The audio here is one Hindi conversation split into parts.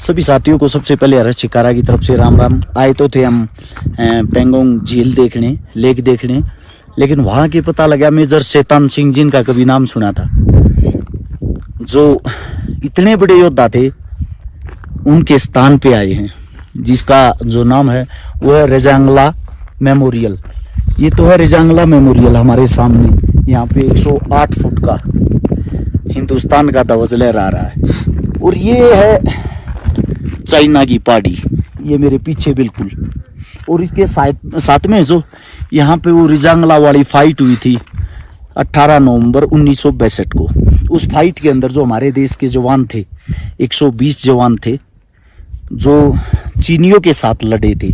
सभी साथियों को सबसे पहले हर्ष शिकारा की तरफ से राम राम। आए तो थे हम पेंगोंग झील देखने, लेक देखने, लेकिन वहाँ के पता लगा मेजर शैतान सिंह जिनका कभी नाम सुना था, जो इतने बड़े योद्धा थे, उनके स्थान पे आए हैं, जिसका जो नाम है वो है रेजांगला मेमोरियल। ये तो है रेजांगला मेमोरियल हमारे सामने। यहाँ पे 108 फुट का हिंदुस्तान का ध्वज लहरा रहा है। और ये है चाइना की पहाड़ी, ये मेरे पीछे बिल्कुल। और इसके साथ में जो यहाँ पे वो रेजांगला वाली फाइट हुई थी 18 नवंबर 1962 को, उस फाइट के अंदर जो हमारे देश के जवान थे, 120 जवान थे, जो चीनियों के साथ लड़े थे।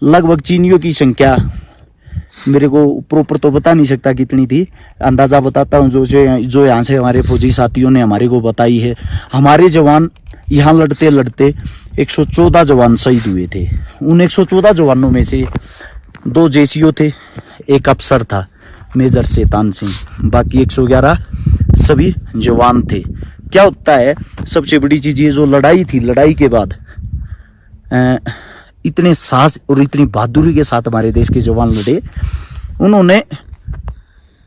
लगभग चीनियों की संख्या मेरे को प्रॉपर तो बता नहीं सकता कितनी थी, अंदाज़ा बताता हूँ जो यहाँ से हमारे फौजी साथियों ने हमारे को बताई है। हमारे जवान यहाँ लड़ते लड़ते 114 जवान शहीद हुए थे। उन 114 जवानों में से 2 जेसीओ थे, एक अफसर था मेजर शैतान सिंह, बाकी 111 सभी जवान थे। क्या होता है, सबसे बड़ी चीज़ ये जो लड़ाई थी, लड़ाई के बाद इतने साहस और इतनी बहादुरी के साथ हमारे देश के जवान लड़े। उन्होंने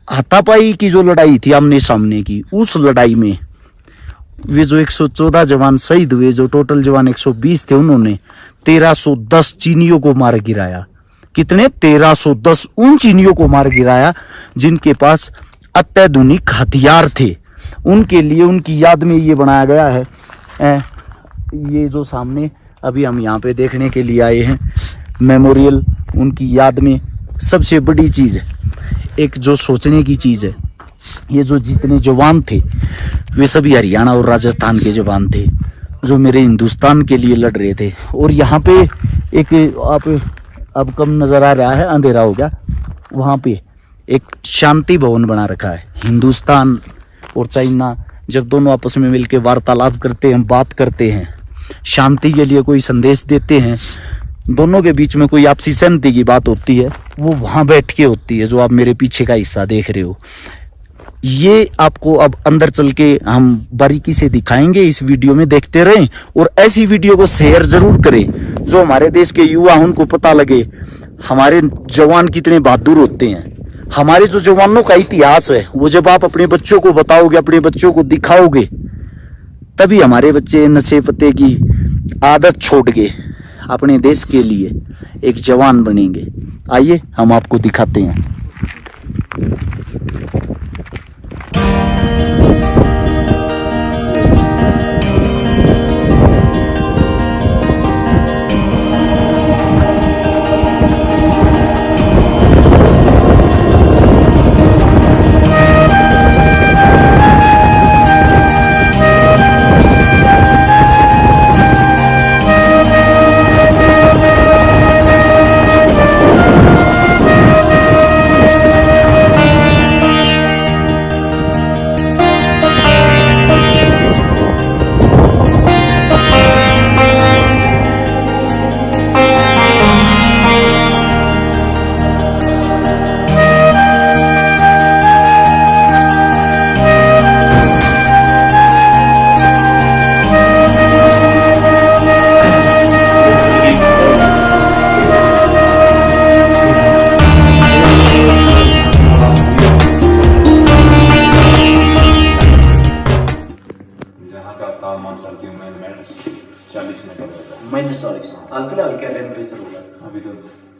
हाथापाई की जो लड़ाई थी आमने सामने की, उस लड़ाई में वे जो 114 जवान शहीद हुए, जो टोटल जवान 120 थे, उन्होंने 1310 चीनियों को मार गिराया। कितने? 1310 उन चीनियों को मार गिराया जिनके पास अत्याधुनिक हथियार थे। उनके लिए, उनकी याद में ये बनाया गया है। ये जो सामने अभी हम यहाँ पे देखने के लिए आए हैं मेमोरियल, उनकी याद में सबसे बड़ी चीज़, एक जो सोचने की चीज़ है, ये जो जितने जवान थे वे सभी हरियाणा और राजस्थान के जवान थे, जो मेरे हिंदुस्तान के लिए लड़ रहे थे। और यहाँ पे एक, आप अब कम नज़र आ रहा है, अंधेरा हो गया, वहाँ पे एक शांति भवन बना रखा है। हिंदुस्तान और चाइना जब दोनों आपस में मिलकर वार्तालाप करते हैं, बात करते हैं, शांति के लिए कोई संदेश देते हैं, दोनों के बीच में कोई आपसी सहमति की बात होती है, वो वहाँ बैठ के होती है, जो आप मेरे पीछे का हिस्सा देख रहे हो। ये आपको अब अंदर चल के हम बारीकी से दिखाएंगे, इस वीडियो में देखते रहें और ऐसी वीडियो को शेयर जरूर करें, जो हमारे देश के युवा उनको पता लगे हमारे जवान कितने बहादुर होते हैं। हमारे जो जवानों का इतिहास है, वो जब आप अपने बच्चों को बताओगे, अपने बच्चों को दिखाओगे, तभी हमारे बच्चे नशे पत्ते की आदत छोड़ के अपने देश के लिए एक जवान बनेंगे। आइए हम आपको दिखाते हैं। -40 हाल फिलहाल क्या टेम्परेचर होगा? अभी तो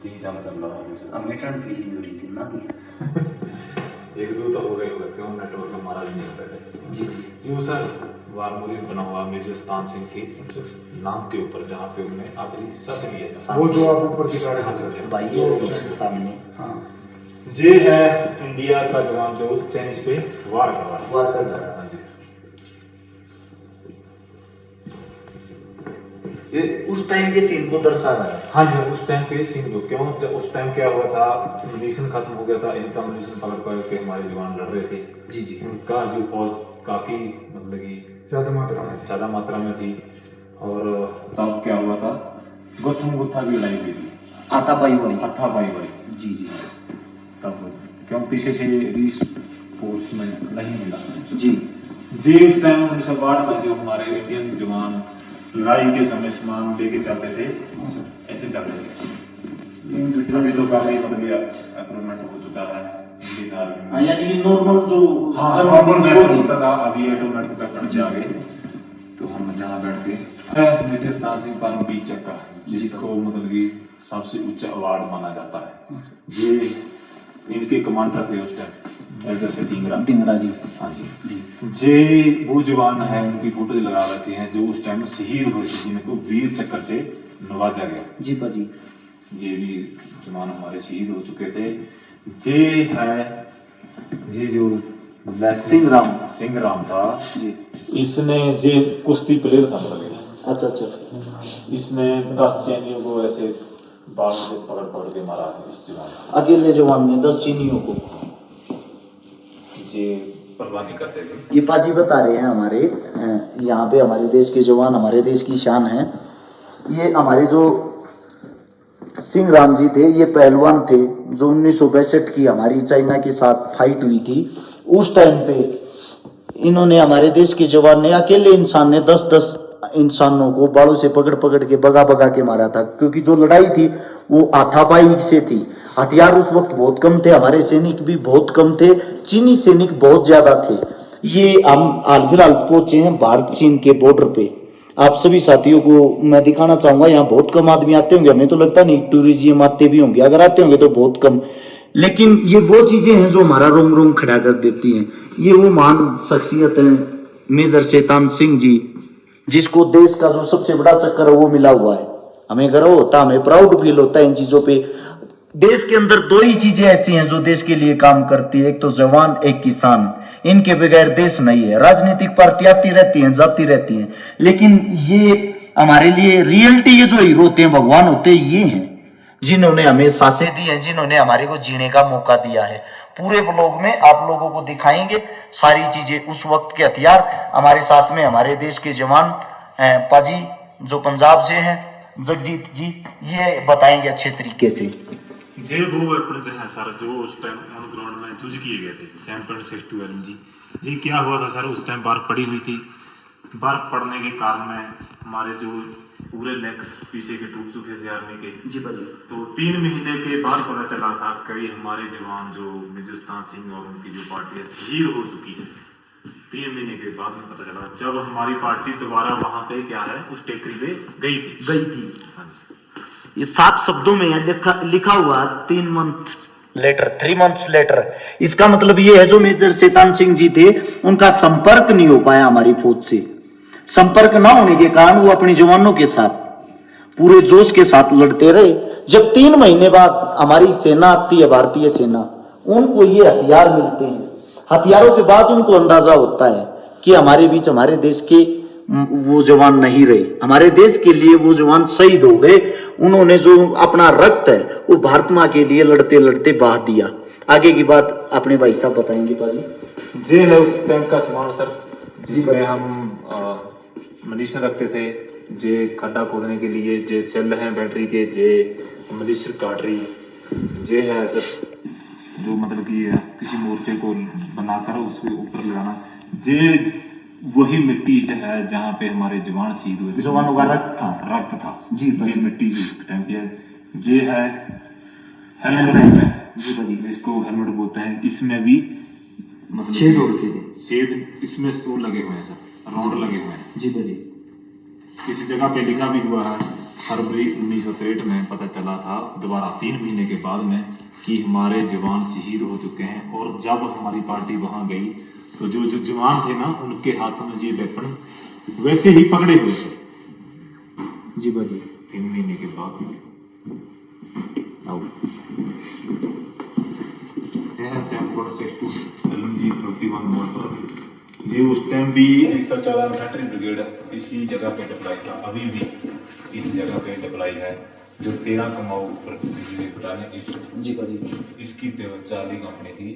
3 चल रहा है। हमें ठंड फील नहीं हो रही थी ना कि 1-2 तो हो गए होगा, क्यों नेटवर्क हमारा भी नहीं होता है। जी जी जी वो सर वारमोरियल बना हुआ मेजर शैतान सिंह के नाम के ऊपर, जहाँ पे उन्हें आखिरी शासन किया था, वो जो आप ऊपर दिखा रहे हैं भाई ये सामने। हाँ, ये है इंडिया का जवान जो चाइनीज पे वार कर रहा है। हाँ जी, ये उस टाइम के सीन को दर्शा रहा है। हाँ जी, उस टाइम पे सीन को, क्यों जब उस टाइम क्या हुआ था, मिशन खत्म हो गया था, इनका मिशन पलट करके हमारे जवान लड़ रहे थे। जी जी, उनका जो फौज काफी मतलब कि ज्यादा मात्रा में थी। और तब क्या हुआ था, गौतम बुद्धा की लड़ाई हुई थी, हाथापाई वाली। जी जी, तब क्यों पीछे से रिफोर्समेंट नहीं मिला। जी जी उस टाइम 1962 में जो हमारे इंडियन जवान लड़ाई के समय सामान लेके चलते थे, ऐसे चलते थे। अभी तो काफी मतलब इम्प्रूवमेंट हो चुका है इंडियन आर्मी में। यानी कि नॉर्मल जो नॉर्मल मेथड होता था, अभी ऑटोमेटिक वेपन से आ गए। तो हम जहाँ बैठ के मेजर स्थान सिंह परमवीर चक्र, जिसको मतलब कि सबसे उच्च अवार्ड माना जाता है, ये इनके कमांडर थे उस टाइम एज ए ढींगरा जी। हाँ जी, जे वो जवान है, उनकी फोटो लगा रखी है जो उस टाइम शहीद हुए थे, जिनको वीर चक्र से नवाजा गया। जी पाजी, ये भी जवान हमारे शहीद हो चुके थे। जे है ये जो सिंह राम था जी, इसने जे कुश्ती प्लेयर था मतलब। अच्छा, इसने 10 चैनियों को ऐसे बाल से पकड़ पकड़ के मारा है इस जवान को। अकेले जवान ने 10 चीनियों को ये परवानी करते थे। ये पाजी बता रहे हैं हमारे यहाँ पे हमारे देश के जवान हमारे देश की शान है। ये हमारे जो सिंह राम जी थे, ये पहलवान थे जो 1962 की हमारी चाइना के साथ फाइट हुई थी। उस टाइम पे इन्होंने हमारे देश के जवान ने, अकेले इंसान ने 10-10 इंसानों को बालों से पकड़ पकड़ के भगा भगा के मारा था, क्योंकि जो लड़ाई थी वो हाथापाई से थी। हथियार उस वक्त बहुत कम थे, हमारे सैनिक भी बहुत कम थे, चीनी सैनिक बहुत ज्यादा थे। ये हम हाल फिलहाल पहुंचे हैं भारत चीन के बॉर्डर पे। आप सभी साथियों को मैं दिखाना चाहूंगा, यहाँ बहुत कम आदमी आते होंगे, हमें तो लगता नहीं टूरिज्म आते भी होंगे, अगर आते होंगे तो बहुत कम। लेकिन ये वो चीजें हैं जो हमारा रोम रोम खड़ा कर देती हैं। ये वो महान शख्सियत है मेजर शैतान सिंह जी, जिसको देश का जो सबसे बड़ा चक्कर है वो मिला हुआ है। हमें गर्व होता है, हमें प्राउड फील होता है इन चीजों पे। देश के अंदर 2 ही चीजें ऐसी हैं जो देश के लिए काम करती है, एक तो जवान, एक किसान। इनके बगैर देश नहीं है। राजनीतिक पार्टी आती रहती हैं, जाती रहती हैं, लेकिन ये हमारे लिए रियलिटी, ये जो हीरो होते हैं, भगवान होते हैं, ये हैं जिन्होंने हमें सांसें दी हैं, जिन्होंने हमारे को जीने का मौका दिया है। पूरे ब्लॉग में आप लोगों को दिखाएंगे सारी चीजें, उस वक्त के हथियार। हमारे साथ में हमारे देश के जवान पाजी जो पंजाब से हैं, जगजीत जी, ये बताएंगे अच्छे तरीके से। जे वो वेपन है सर जो उस टाइम ऑन ग्राउंड में यूज किए गए थे 7.62 LMG। जी क्या हुआ था सर, उस टाइम बर्फ पड़ी हुई थी। बर्फ पड़ने के कारण हमारे जो पूरे लेग्स पीछे के टूट चुके थे आर्मी के। जी भाजी। तो 3 महीने के बाद पता चला था कई हमारे जवान जो मेजर शैतान सिंह और उनकी जो पार्टी है शहीद हो चुकी है। 3 महीने के बाद में पता चला, जब हमारी पार्टी दोबारा वहां पे क्या है उस टेकरी पे गई थी। हाँ जी, ये 7 शब्दों में लिखा हुआ 3 मंथ्स लेटर। इसका मतलब ये है जो मेजर शैतान सिंह जी थे, उनका संपर्क नहीं हो पाया हमारी फौज से। संपर्क ना होने के कारण वो अपने जवानों के साथ पूरे जोश के साथ लड़ते रहे। जब 3 महीने बाद हमारी सेना आती है, भारतीय सेना, उनको ये हथियार मिलते हैं। हथियारों के बाद उनको अंदाजा होता है कि हमारे बीच हमारे देश के वो जवान नहीं रहे, हमारे देश के लिए वो जवान शहीद हो गए। उन्होंने जो अपना रक्त है वो भारत माँ के लिए लड़ते लड़ते बहा दिया। आगे की बात अपने भाई साहब बताएंगे पाजी। जे है उस टाइम का सामान सर, जिसमें हम मनीषर रखते थे, जे खड्डा खोदने के लिए, जे सेल हैं बैटरी के, जे मनीषर काटरी, जे है सर जो मतलब कि किसी मोर्चे को बनाकर उसके ऊपर लगाना, जे वही मिट्टी है जहाँ पे हमारे जवान शहीद हुए थे, जवानों का रक्त था जी। जे मिट्टी टाइम की है, जे है हेलमेट, जिसको हेलमेट बोलते हैं। इसमें भी मतलब छेद इसमें वो लगे हुए हैं सर, रोड लगे हुए हैं जी भाजी। किसी जगह पे लिखा भी हुआ है फरवरी 1963 में पता चला था दोबारा 3 महीने के बाद में कि हमारे जवान शहीद हो चुके हैं। और जब हमारी पार्टी वहां गई तो जो जवान थे ना, उनके हाथों में ये वेपन वैसे ही पकड़े हुए थे जी भाजी। 3 महीने के बाद में LMG 31 मोटर जी उस टाइम भी 114 इन्फेंट्री ब्रिगेड इसी जगह पे डिप्लॉय था, अभी भी इस जगह पे डिप्लॉय है। जो 13 कमाऊ बटालियन इस जी भाजी, इसकी चार्ली कंपनी थी,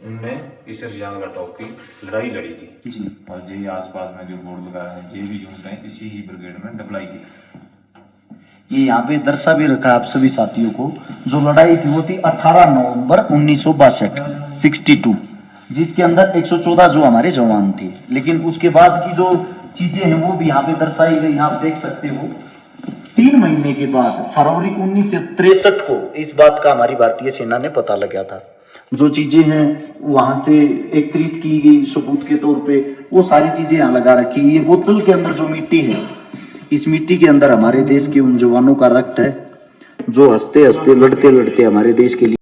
उनने इस रियांग टॉप की लड़ाई लड़ी थी जी। और जे आसपास में जो बोर्ड लगा है, जे भी यूनिट है इसी ही ब्रिगेड में डिप्लॉय थी। ये यहाँ पे दर्शा भी रखा है आप सभी साथियों को। जो लड़ाई थी वो थी 18 नवंबर 1962 62, जिसके अंदर 114 जो हमारे जवान थे। लेकिन उसके बाद की जो चीजें हैं वो भी यहाँ पे दर्शाई गई, आप देख सकते हो। 3 महीने के बाद फरवरी 1963 को इस बात का हमारी भारतीय सेना ने पता लगा था। जो चीजें हैं वहां से एकत्रित की गई सबूत के तौर पे, वो सारी चीजें यहाँ लगा रखी। ये बोतल के अंदर जो मिट्टी है, इस मिट्टी के अंदर हमारे देश के उन जवानों का रक्त है जो हंसते हंसते लड़ते लड़ते हमारे देश के लिए